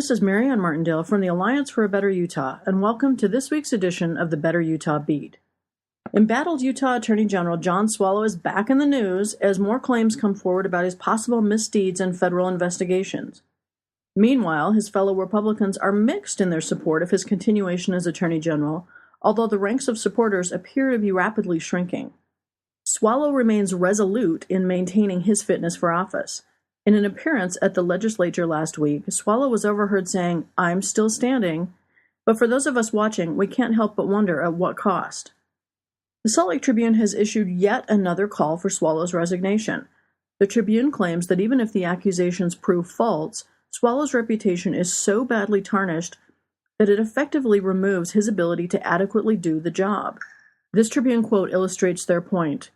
This is Mary Ann Martindale from the Alliance for a Better Utah, and welcome to this week's edition of the Better Utah Beat. Embattled Utah Attorney General John Swallow is back in the news as more claims come forward about his possible misdeeds in federal investigations. Meanwhile, his fellow Republicans are mixed in their support of his continuation as Attorney General, although the ranks of supporters appear to be rapidly shrinking. Swallow remains resolute in maintaining his fitness for office. In an appearance at the legislature last week, Swallow was overheard saying, "I'm still standing," but for those of us watching, we can't help but wonder at what cost. The Salt Lake Tribune has issued yet another call for Swallow's resignation. The Tribune claims that even if the accusations prove false, Swallow's reputation is so badly tarnished that it effectively removes his ability to adequately do the job. This Tribune quote illustrates their point.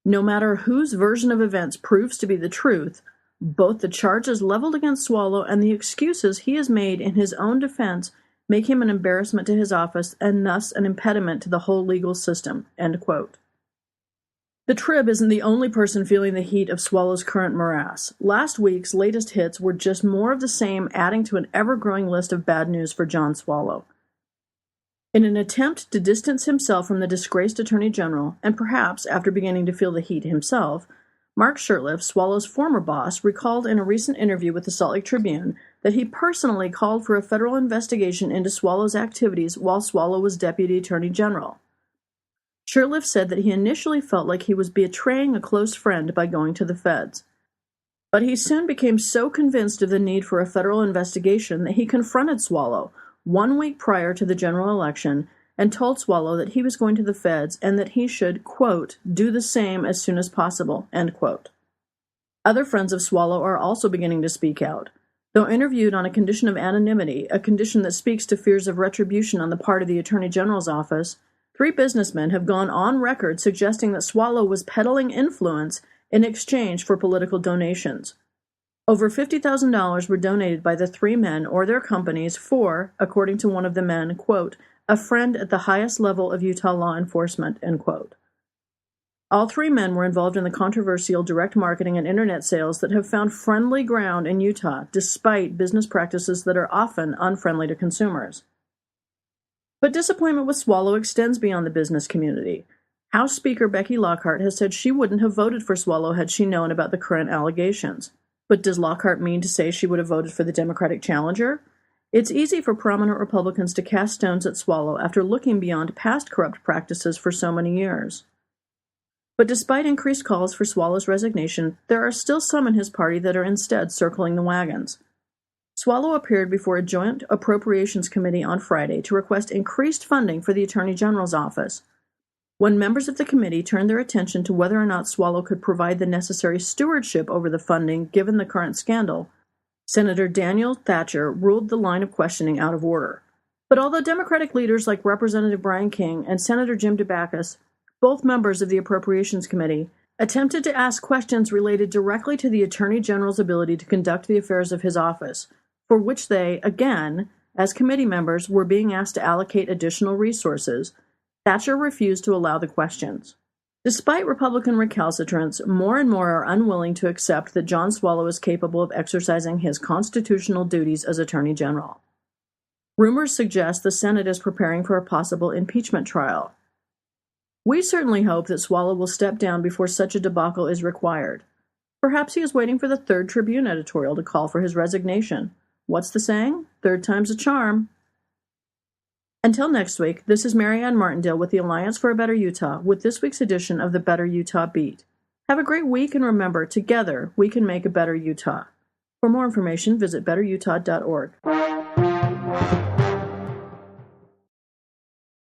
No matter whose version of events proves to be the truth, both the charges leveled against Swallow and the excuses he has made in his own defense make him an embarrassment to his office and thus an impediment to the whole legal system. End quote. The Trib isn't the only person feeling the heat of Swallow's current morass. Last week's latest hits were just more of the same, adding to an ever-growing list of bad news for John Swallow. In an attempt to distance himself from the disgraced Attorney General, and perhaps after beginning to feel the heat himself, Mark Shurtleff, Swallow's former boss, recalled in a recent interview with the Salt Lake Tribune that he personally called for a federal investigation into Swallow's activities while Swallow was Deputy Attorney General. Shurtleff said that he initially felt like he was betraying a close friend by going to the feds. But he soon became so convinced of the need for a federal investigation that he confronted Swallow 1 week prior to the general election and told Swallow that he was going to the feds and that he should, quote, do the same as soon as possible, end quote. Other friends of Swallow are also beginning to speak out. Though interviewed on a condition of anonymity, a condition that speaks to fears of retribution on the part of the Attorney General's office, 3 businessmen have gone on record suggesting that Swallow was peddling influence in exchange for political donations. Over $50,000 were donated by the 3 men or their companies for, according to one of the men, quote, a friend at the highest level of Utah law enforcement, end quote. All 3 men were involved in the controversial direct marketing and internet sales that have found friendly ground in Utah, despite business practices that are often unfriendly to consumers. But disappointment with Swallow extends beyond the business community. House Speaker Becky Lockhart has said she wouldn't have voted for Swallow had she known about the current allegations. But does Lockhart mean to say she would have voted for the Democratic challenger? It's easy for prominent Republicans to cast stones at Swallow after looking beyond past corrupt practices for so many years. But despite increased calls for Swallow's resignation, there are still some in his party that are instead circling the wagons. Swallow appeared before a joint appropriations committee on Friday to request increased funding for the Attorney General's office. When members of the committee turned their attention to whether or not Swallow could provide the necessary stewardship over the funding given the current scandal, Senator Daniel Thatcher ruled the line of questioning out of order. But although Democratic leaders like Representative Brian King and Senator Jim DeBacchus, both members of the Appropriations Committee, attempted to ask questions related directly to the Attorney General's ability to conduct the affairs of his office, for which they, again, as committee members, were being asked to allocate additional resources, Thatcher refused to allow the questions. Despite Republican recalcitrance, more and more are unwilling to accept that John Swallow is capable of exercising his constitutional duties as Attorney General. Rumors suggest the Senate is preparing for a possible impeachment trial. We certainly hope that Swallow will step down before such a debacle is required. Perhaps he is waiting for the 3rd Tribune editorial to call for his resignation. What's the saying? 3rd time's a charm. Until next week, this is Mary Ann Martindale with the Alliance for a Better Utah with this week's edition of the Better Utah Beat. Have a great week and remember, together we can make a better Utah. For more information, visit betterutah.org.